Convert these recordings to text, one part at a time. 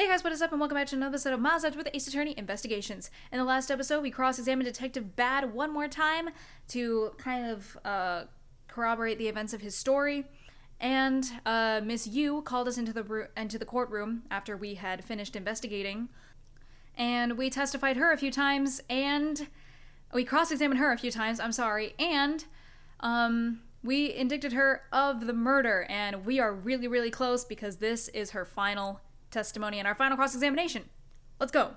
guys, what is up and welcome back to another episode of Mazat with Ace Attorney Investigations. In the last episode, we cross-examined Detective Bad one more time to kind of corroborate the events of his story. And Miss Yu called us into the courtroom after we had finished investigating. And we testified her a few times, and we cross-examined her a few times, and we indicted her of the murder, and we are really, really close because this is her final testimony and our final cross-examination. Let's go.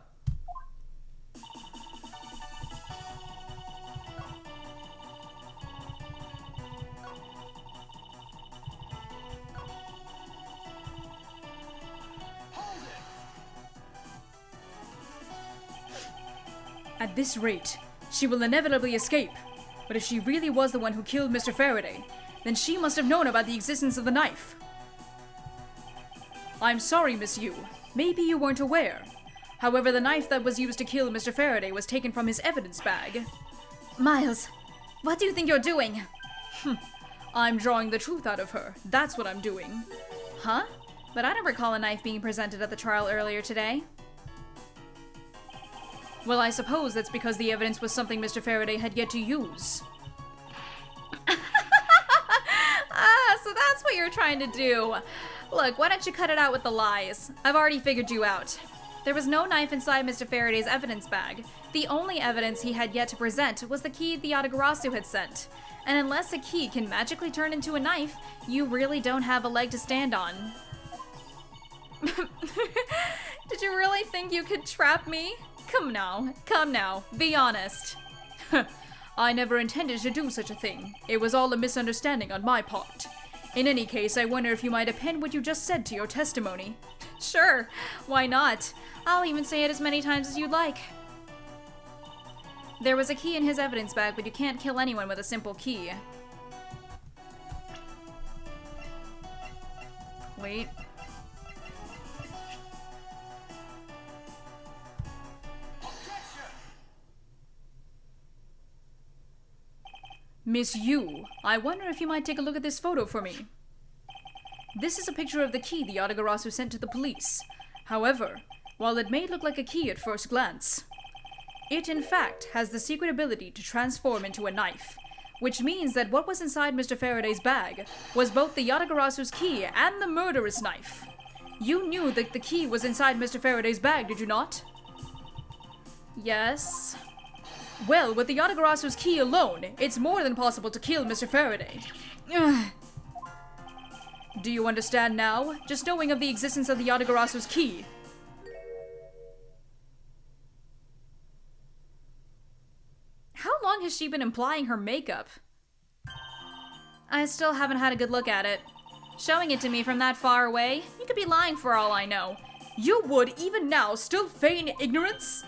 At this rate, she will inevitably escape. But if she really was the one who killed Mr. Faraday, then she must have known about the existence of the knife. I'm sorry, Miss Yu. Maybe you weren't aware. However, the knife that was used to kill Mr. Faraday was taken from his evidence bag. Miles, what do you think you're doing? I'm drawing the truth out of her. That's what I'm doing. Huh? But I don't recall a knife being presented at the trial earlier today. Well, I suppose that's because the evidence was something Mr. Faraday had yet to use. So that's what you're trying to do. Look, why don't you cut it out with the lies? I've already figured you out. There was no knife inside Mr. Faraday's evidence bag. The only evidence he had yet to present was the key the Yatagarasu had sent. And unless a key can magically turn into a knife, you really don't have a leg to stand on. Did you really think you could trap me? Come now, be honest. I never intended to do such a thing. It was all a misunderstanding on my part. In any case, I wonder if you might append what you just said to your testimony. Sure, why not? I'll even say it as many times as you'd like. There was a key in his evidence bag, but you can't kill anyone with a simple key. Wait. Miss Yu, I wonder if you might take a look at this photo for me. This is a picture of the key the Yatagarasu sent to the police. However, while it may look like a key at first glance, it in fact has the secret ability to transform into a knife, which means that what was inside Mr. Faraday's bag was both the Yatagarasu's key and the murderous knife. You knew that the key was inside Mr. Faraday's bag, did you not? Yes. Well, with the Yatagarasu's key alone, it's more than possible to kill Mr. Faraday. Do you understand now? Just knowing of the existence of the Yatagarasu's key. How long has she been implying her makeup? I still haven't had a good look at it. Showing it to me from that far away, you could be lying for all I know. You would, even now, still feign ignorance?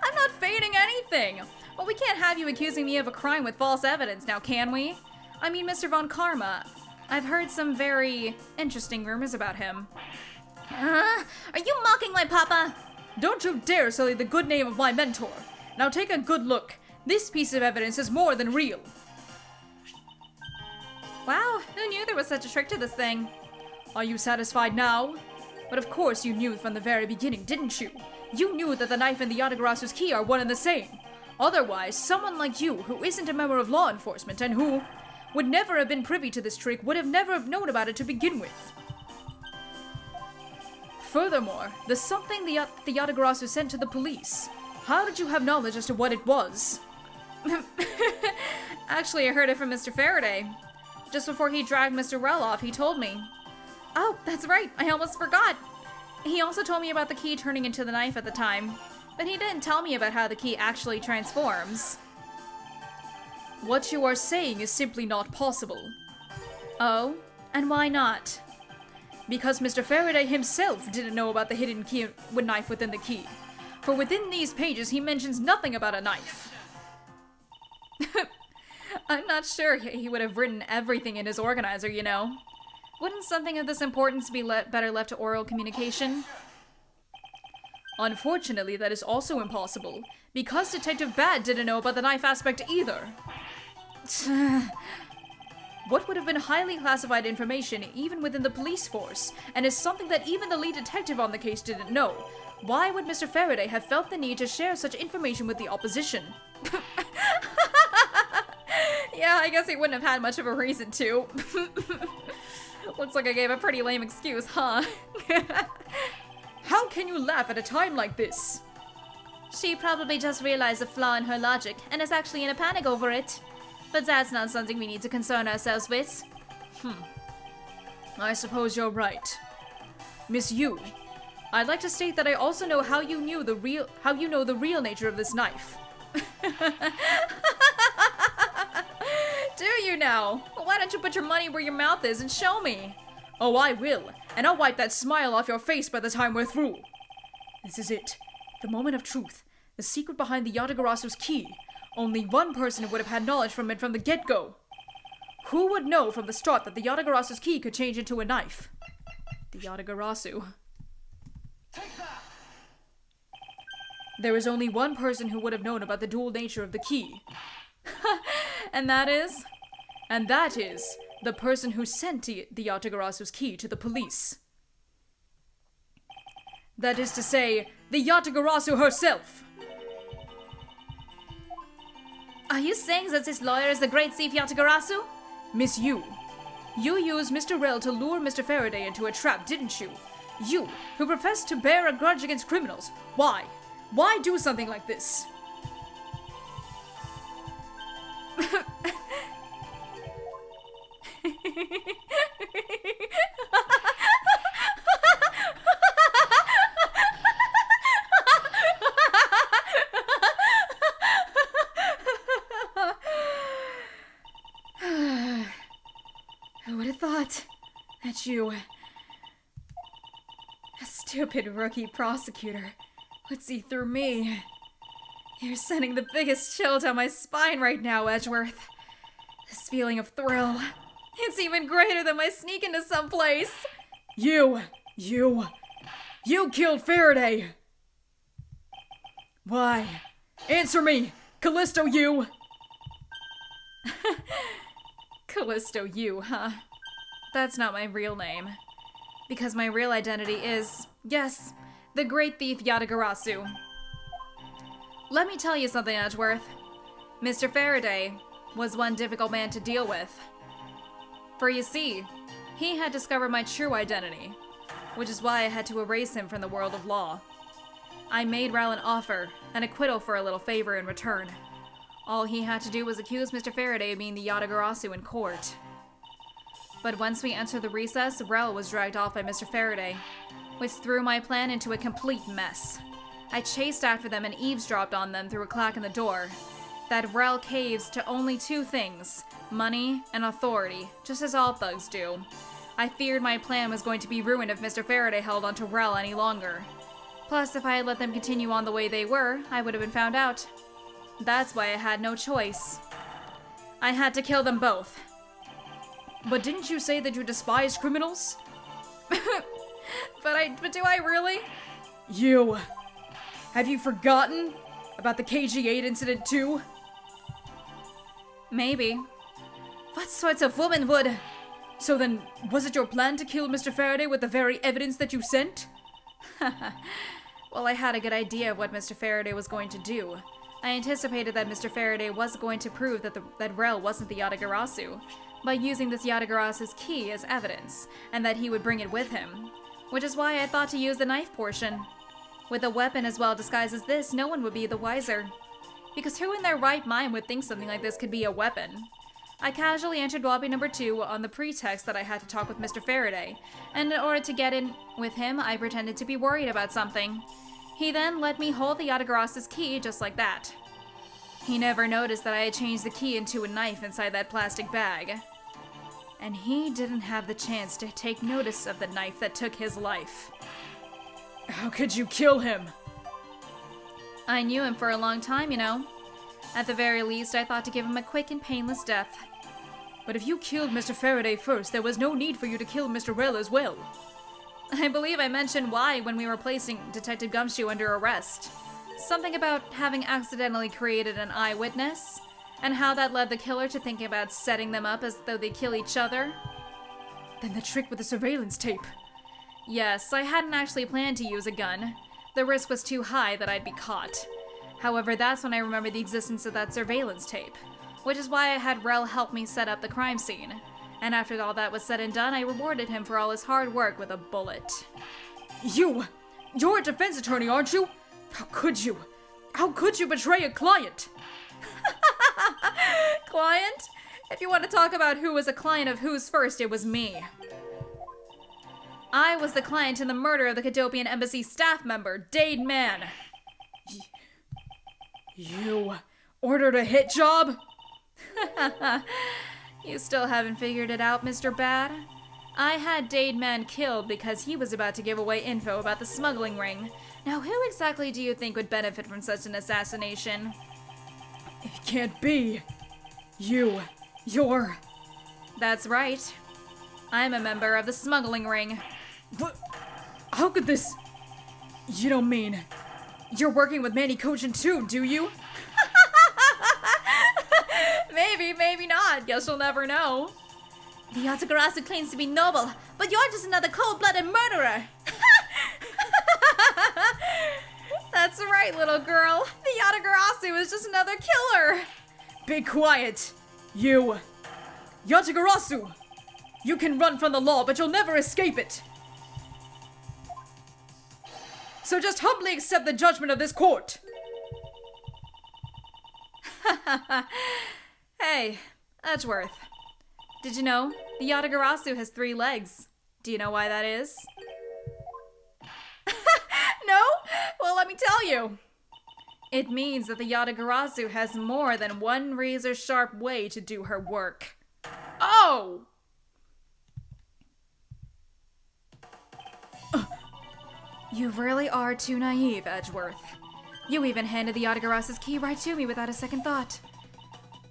I'm not feigning anything! Well, we can't have you accusing me of a crime with false evidence now, can we? I mean, Mr. Von Karma, I've heard some very interesting rumors about him. Are you mocking my papa? Don't you dare sully the good name of my mentor. Now take a good look. This piece of evidence is more than real. Wow, who knew there was such a trick to this thing? Are you satisfied now? But of course you knew from the very beginning, didn't you? You knew that the knife and the Yatagarasu's key are one and the same. Otherwise, someone like you, who isn't a member of law enforcement and who would never have been privy to this trick, would have never have known about it to begin with. Furthermore, the something the Yatagarasu sent to the police. How did you have knowledge as to what it was? Actually, I heard it from Mr. Faraday. Just before he dragged Mr. Rell off, he told me. Oh, that's right, I almost forgot. He also told me about the key turning into the knife at the time, but he didn't tell me about how the key actually transforms. What you are saying is simply not possible. Oh? And why not? Because Mr. Faraday himself didn't know about the hidden key knife within the key. For within these pages, he mentions nothing about a knife. I'm not sure he would have written everything in his organizer, you know. Wouldn't something of this importance be better left to oral communication? Unfortunately, that is also impossible, because Detective Bad didn't know about the knife aspect either. what would have been highly classified information even within the police force, and is something that even the lead detective on the case didn't know. Why would Mr. Faraday have felt the need to share such information with the opposition? Yeah, I guess he wouldn't have had much of a reason to. Looks like I gave a pretty lame excuse, huh? How can you laugh at a time like this? She probably just realized a flaw in her logic and is actually in a panic over it. But that's not something we need to concern ourselves with. I suppose you're right. Miss Yu, I'd like to state that I also know how you know the real nature of this knife. Do you now? Well, why don't you put your money where your mouth is and show me? Oh, I will, and I'll wipe that smile off your face by the time we're through. This is it. The moment of truth. The secret behind the Yatagarasu's key. Only one person would have had knowledge from it from the get-go. Who would know from the start that the Yatagarasu's key could change into a knife? The Yatagarasu. There is only one person who would have known about the dual nature of the key. And that is? And that is the person who sent the Yatagarasu's key to the police. That is to say, the Yatagarasu herself. Are you saying that this lawyer is the great thief Yatagarasu? Miss Yu, you used Mr. Rel to lure Mr. Faraday into a trap, didn't you? You, who professed to bear a grudge against criminals. Why? Why do something like this? Who would have thought that you, a stupid rookie prosecutor, would see through me? You're sending the biggest chill down my spine right now, Edgeworth. This feeling of thrill, it's even greater than my sneak into someplace. You killed Faraday! Why? Answer me, Callisto Yu! Callisto Yu, huh? That's not my real name. Because my real identity is, yes, the great thief Yatagarasu. Let me tell you something, Edgeworth. Mr. Faraday was one difficult man to deal with. For you see, he had discovered my true identity, which is why I had to erase him from the world of law. I made Rel an offer, an acquittal for a little favor in return. All he had to do was accuse Mr. Faraday of being the Yatagarasu in court. But once we entered the recess, Rel was dragged off by Mr. Faraday, which threw my plan into a complete mess. I chased after them and eavesdropped on them through a crack in the door. That Rel caves to only two things, money and authority, just as all thugs do. I feared my plan was going to be ruined if Mr. Faraday held onto Rel any longer. Plus, if I had let them continue on the way they were, I would have been found out. That's why I had no choice. I had to kill them both. But didn't you say that you despised criminals? But do I really? You. Have you forgotten about the KG8 incident too? Maybe. What sorts of woman would? So then, was it your plan to kill Mr. Faraday with the very evidence that you sent? Well, I had a good idea of what Mr. Faraday was going to do. I anticipated that Mr. Faraday was going to prove that Rel wasn't the Yatagarasu by using this Yatagarasu's key as evidence, and that he would bring it with him. Which is why I thought to use the knife portion. With a weapon as well disguised as this, no one would be the wiser. Because who in their right mind would think something like this could be a weapon? I casually entered lobby number 2 on the pretext that I had to talk with Mr. Faraday, and in order to get in with him, I pretended to be worried about something. He then let me hold the Yatagarasu's key just like that. He never noticed that I had changed the key into a knife inside that plastic bag. And he didn't have the chance to take notice of the knife that took his life. How could you kill him? I knew him for a long time, you know. At the very least, I thought to give him a quick and painless death. But if you killed Mr. Faraday first, there was no need for you to kill Mr. Rel as well. I believe I mentioned why when we were placing Detective Gumshoe under arrest. Something about having accidentally created an eyewitness. and how that led the killer to thinking about setting them up as though they kill each other. Then the trick with the surveillance tape. Yes, I hadn't actually planned to use a gun. The risk was too high that I'd be caught. However, that's when I remembered the existence of that surveillance tape, which is why I had Rel help me set up the crime scene. And after all that was said and done, I rewarded him for all his hard work with a bullet. You're a defense attorney, aren't you? How could you? How could you betray a client? Client? If you want to talk about who was a client of whose first, it was me. I was the client in the murder of the Cadopian Embassy staff member, Dade Man. You ordered a hit job? You still haven't figured it out, Mr. Bad? I had Dade Man killed because he was about to give away info about the smuggling ring. Now, who exactly do you think would benefit from such an assassination? It can't be. You're... That's right. I'm a member of the smuggling ring. But how could this... You don't mean... You're working with Manny Kojin too, do you? Maybe, maybe not. Guess we'll never know. The Yatagarasu claims to be noble, but you're just another cold-blooded murderer. That's right, little girl. The Yatagarasu is just another killer. Be quiet. You... Yatagarasu! You can run from the law, but you'll never escape it. So just humbly accept the judgment of this court. Hey, Edgeworth. Did you know the Yatagarasu has 3 legs? Do you know why that is? No? Well, let me tell you. It means that the Yatagarasu has more than one razor-sharp way to do her work. Oh! You really are too naive, Edgeworth. You even handed the Yatagarasu's key right to me without a second thought.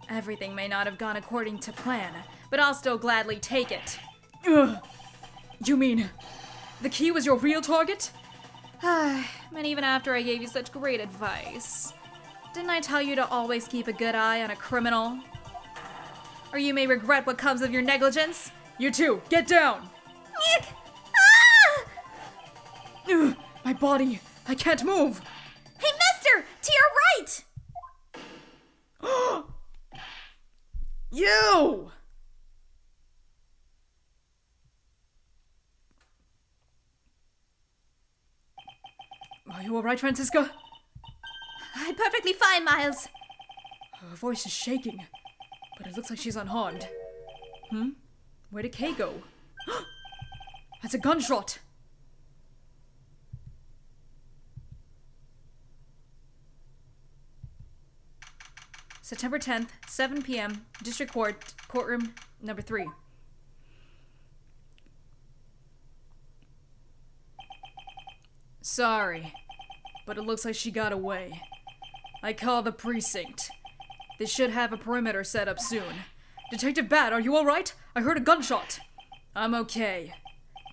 Everything may not have gone according to plan, but I'll still gladly take it. Ugh. You mean, the key was your real target? And even after I gave you such great advice, didn't I tell you to always keep a good eye on a criminal? Or you may regret what comes of your negligence. You two, get down! Eek! Ah! Ugh, my body, I can't move! Hey, mister! To your right! You! Are you alright, Francisca? I'm perfectly fine, Miles. Her voice is shaking, but it looks like she's unharmed. Where did Kay go? That's a gunshot! September 10th, 7 p.m., District Court, Courtroom number 3. Sorry, but it looks like she got away. I call the precinct. They should have a perimeter set up soon. Detective Bat, are you alright? I heard a gunshot. I'm okay.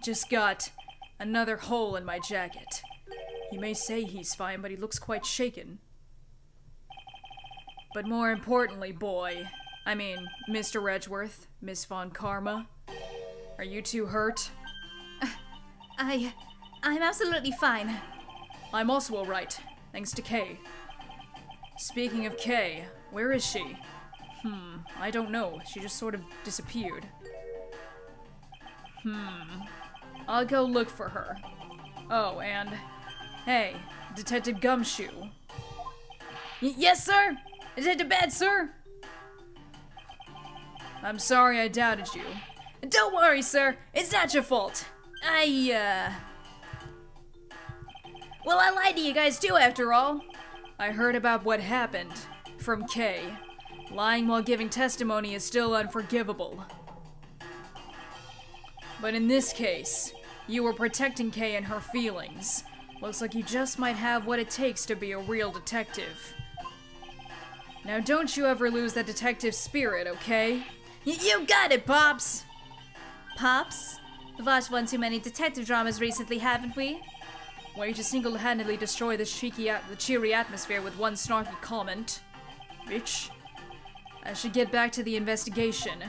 Just got another hole in my jacket. He may say he's fine, but he looks quite shaken. But more importantly, Mr. Edgeworth, Miss Von Karma, are you two hurt? I'm absolutely fine. I'm also alright, thanks to Kay. Speaking of Kay, where is she? I don't know. She just sort of disappeared. I'll go look for her. Oh, and... Hey, Detective Gumshoe. Yes, sir? Detective Bad, sir? I'm sorry I doubted you. Don't worry, sir. It's not your fault. Well, I lied to you guys too, after all. I heard about what happened. From Kay. Lying while giving testimony is still unforgivable. But in this case, you were protecting Kay and her feelings. Looks like you just might have what it takes to be a real detective. Now don't you ever lose that detective spirit, okay? You got it, Pops! Pops? We've watched one too many detective dramas recently, haven't we? Way to single-handedly destroy the cheery atmosphere with one snarky comment. Bitch. I should get back to the investigation.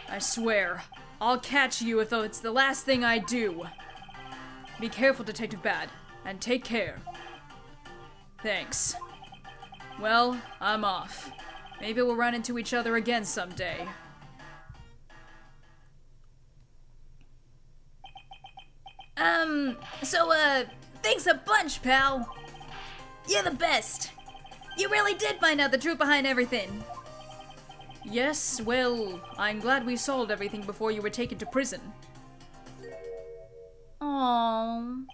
I swear, I'll catch you if it's the last thing I do. Be careful, Detective Bad, and take care. Thanks. Well, I'm off. Maybe we'll run into each other again someday. Thanks a bunch, pal. You're the best. You really did find out the truth behind everything. Yes, well, I'm glad we solved everything before you were taken to prison. Aww.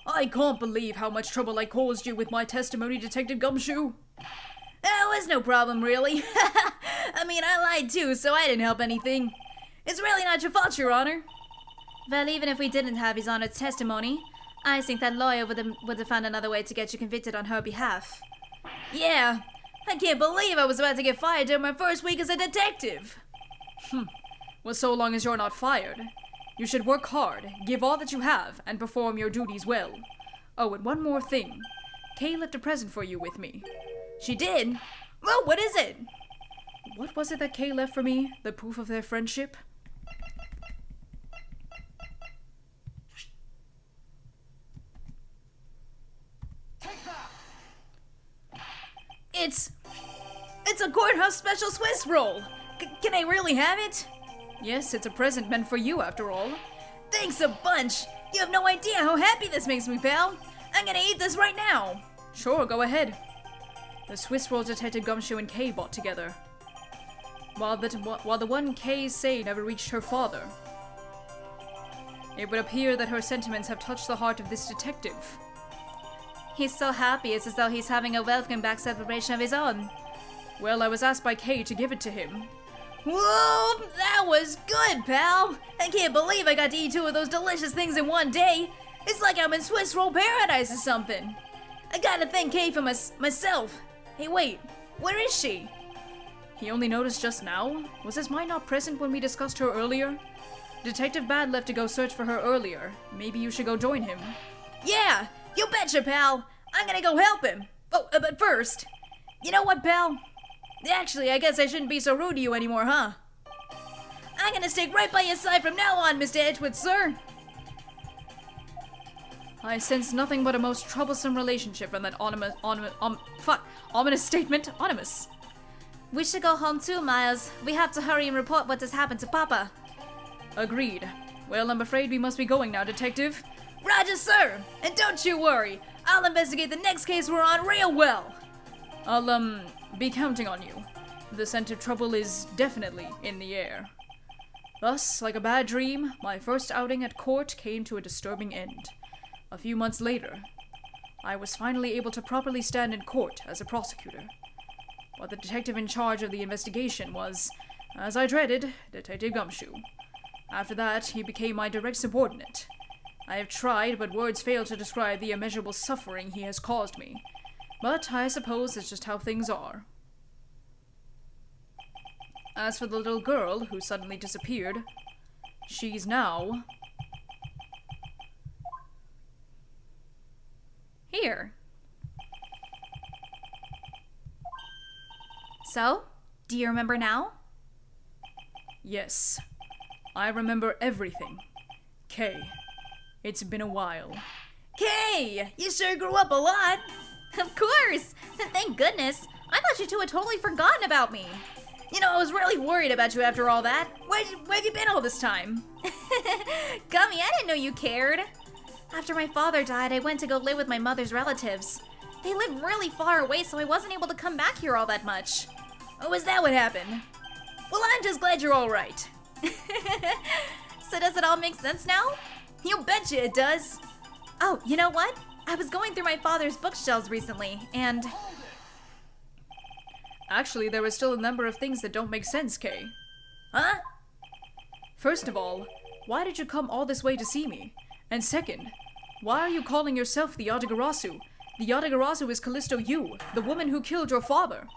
I can't believe how much trouble I caused you with my testimony, Detective Gumshoe. That was no problem, really. I mean, I lied too, so I didn't help anything. It's really not your fault, Your Honor. Well, even if we didn't have His Honor's testimony, I think that lawyer would have found another way to get you convicted on her behalf. Yeah, I can't believe I was about to get fired during my first week as a detective. Well, so long as you're not fired. You should work hard, give all that you have, and perform your duties well. Oh, and one more thing. Kay left a present for you with me. She did? Well, what is it? What was it that Kay left for me? The proof of their friendship? It's a courthouse special Swiss roll. Can I really have it? Yes, it's a present meant for you, after all. Thanks a bunch. You have no idea how happy this makes me, pal. I'm gonna eat this right now. Sure, go ahead. The Swiss roll Detective Gumshoe and Kay bought together. While the one Kay say never reached her father. It would appear that her sentiments have touched the heart of this detective. He's so happy, it's as though he's having a welcome back celebration of his own. Well, I was asked by Kay to give it to him. Whoa, that was good, pal. I can't believe I got to eat 2 of those delicious things in one day. It's like I'm in Swiss roll paradise or something. I gotta thank Kay for myself. Hey, wait, where is she? He only noticed just now? Was his mind not present when we discussed her earlier? Detective Bad left to go search for her earlier. Maybe you should go join him. Yeah, you betcha, pal. I'm gonna go help him. Oh, but first, you know what, pal? Actually, I guess I shouldn't be so rude to you anymore, huh? I'm gonna stick right by your side from now on, Mr. Edgewood, sir. I sense nothing but a most troublesome relationship from that ominous statement. Ominous. We should go home too, Miles. We have to hurry and report what has happened to Papa. Agreed. Well, I'm afraid we must be going now, Detective. Roger, sir. And don't you worry. I'll investigate the next case we're on real well. I'll, be counting on you. The scent of trouble is definitely in the air. Thus, like a bad dream, my first outing at court came to a disturbing end. A few months later, I was finally able to properly stand in court as a prosecutor. But the detective in charge of the investigation was, as I dreaded, Detective Gumshoe. After that, he became my direct subordinate. I have tried, but words fail to describe the immeasurable suffering he has caused me. But I suppose it's just how things are. As for the little girl who suddenly disappeared, she's now... here. So, do you remember now? Yes. I remember everything. Kay, it's been a while. Kay! You sure grew up a lot! Of course! Thank goodness! I thought you two had totally forgotten about me! You know, I was really worried about you after all that. Where have you been all this time? Gummy, I didn't know you cared. After my father died, I went to go live with my mother's relatives. They lived really far away, so I wasn't able to come back here all that much. Oh, is that what happened? Well, I'm just glad you're all right. So does it all make sense now? You betcha it does. Oh, you know what? I was going through my father's bookshelves recently, and... Actually, there are still a number of things that don't make sense, Kay. Huh? First of all, why did you come all this way to see me? And second, why are you calling yourself the Yatagarasu? The Yatagarasu is Callisto Yu, the woman who killed your father.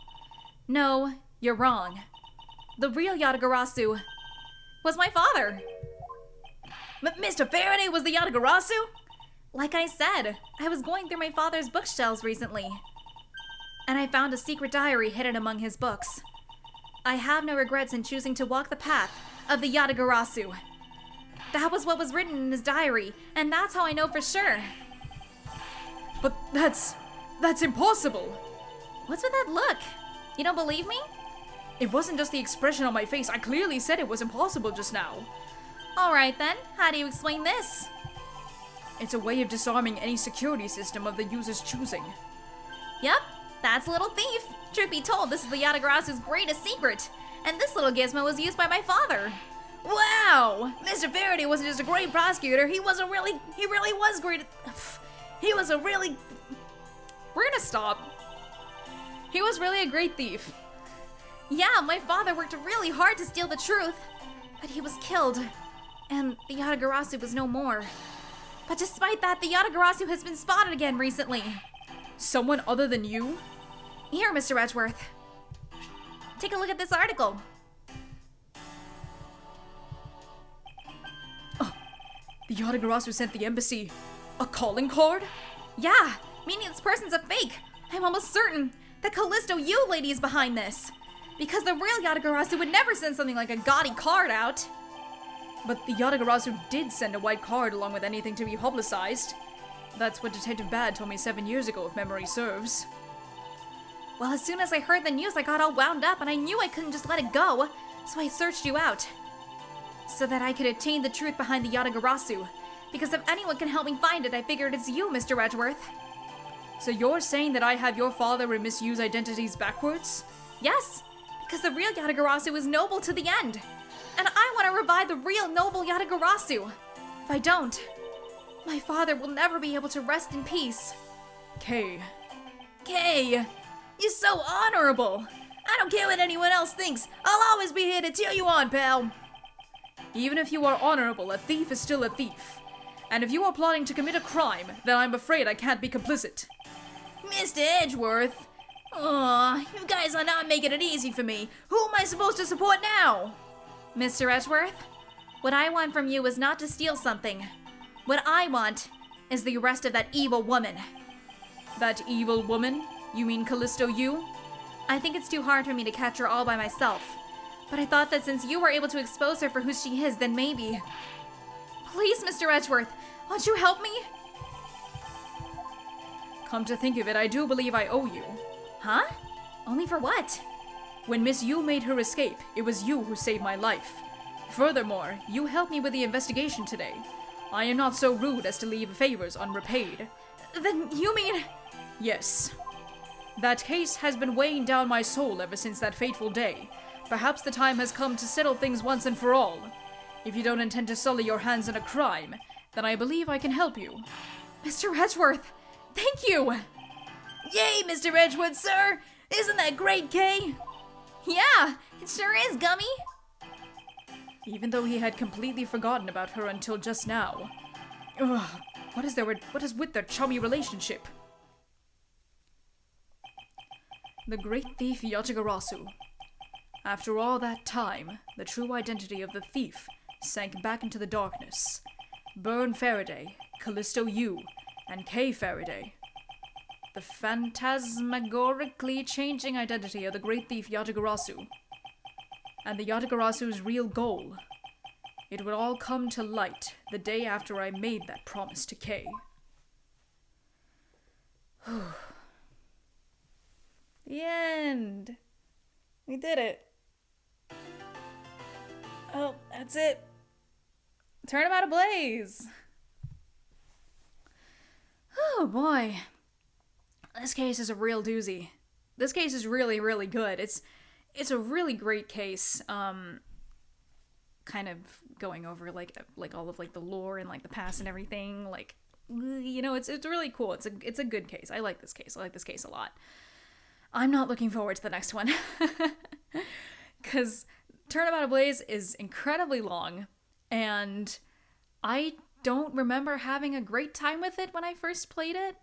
No, you're wrong. The real Yatagarasu was my father. Mr. Faraday was the Yatagarasu? Like I said, I was going through my father's bookshelves recently, and I found a secret diary hidden among his books. I have no regrets in choosing to walk the path of the Yatagarasu. That was what was written in his diary, and that's how I know for sure. But that's impossible. What's with that look? You don't believe me? It wasn't just the expression on my face. I clearly said it was impossible just now. Alright then, how do you explain this? It's a way of disarming any security system of the user's choosing. Yep, that's Little Thief. Truth be told, this is the Yatagarasu's greatest secret, and this little gizmo was used by my father. Wow! Mr. Faraday wasn't just a great prosecutor, he really was great. He was a really... We're gonna stop. He was really a great thief. Yeah, my father worked really hard to steal the truth, but he was killed, and the Yatagarasu was no more. But despite that, the Yatagarasu has been spotted again recently. Someone other than you? Here, Mr. Edgeworth. Take a look at this article. The Yatagarasu sent the embassy a calling card? Yeah, meaning this person's a fake. I'm almost certain that Callisto Yu lady is behind this. Because the real Yatagarasu would never send something like a gaudy card out. But the Yatagarasu did send a white card along with anything to be publicized. That's what Detective Bad told me 7 years ago, if memory serves. Well, as soon as I heard the news, I got all wound up and I knew I couldn't just let it go. So I searched you out. So that I could obtain the truth behind the Yatagarasu. Because if anyone can help me find it, I figured it's you, Mr. Edgeworth. So you're saying that I have your father and misuse identities backwards? Yes, because the real Yatagarasu is noble to the end. And I want to revive the real noble Yatagarasu. If I don't, my father will never be able to rest in peace. Kay, you're so honorable. I don't care what anyone else thinks. I'll always be here to cheer you on, pal. Even if you are honorable, a thief is still a thief. And if you are plotting to commit a crime, then I'm afraid I can't be complicit. Mr. Edgeworth. Aw, you guys are not making it easy for me. Who am I supposed to support now? Mr. Edgeworth, what I want from you is not to steal something. What I want is the arrest of that evil woman. That evil woman? You mean Callisto Yu? I think it's too hard for me to catch her all by myself. But I thought that since you were able to expose her for who she is, then maybe... Please, Mr. Edgeworth, won't you help me? Come to think of it, I do believe I owe you. Huh? Only for what? When Miss Yu made her escape, it was you who saved my life. Furthermore, you helped me with the investigation today. I am not so rude as to leave favors unrepaid. Then you mean... Yes. That case has been weighing down my soul ever since that fateful day. Perhaps the time has come to settle things once and for all. If you don't intend to sully your hands in a crime, then I believe I can help you. Mr. Edgeworth, thank you! Yay, Mr. Edgeworth, sir! Isn't that great, Kay? Yeah, it sure is, Gummy! Even though he had completely forgotten about her until just now. Ugh, what is with their chummy relationship? The great thief Yatagarasu. After all that time, the true identity of the thief sank back into the darkness. Burn Faraday, Callisto Yu, and Kay Faraday. The phantasmagorically changing identity of the great thief Yatagarasu. And the Yatagarasu's real goal. It would all come to light the day after I made that promise to Kay. The end. We did it. Oh, that's it. Turnabout ablaze. Oh boy. This case is a real doozy. This case is really, really good. It's a really great case. Kind of going over like all of like the lore and like the past and everything. Like, you know, it's really cool. It's a good case. I like this case. I like this case a lot. I'm not looking forward to the next one. Because Turnabout Ablaze is incredibly long, and I don't remember having a great time with it when I first played it.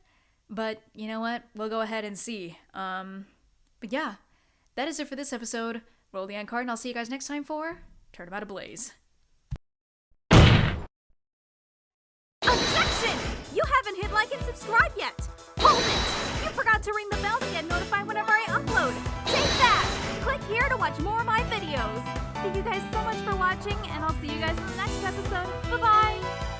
But you know what? We'll go ahead and see. But yeah, that is it for this episode. Roll the end card, and I'll see you guys next time for Turnabout Ablaze. Objection! You haven't hit like and subscribe yet. Hold it! You forgot to ring the bell to get notified whenever I upload. Take that! Click here to watch more of my watching, and I'll see you guys in the next episode. Bye-bye!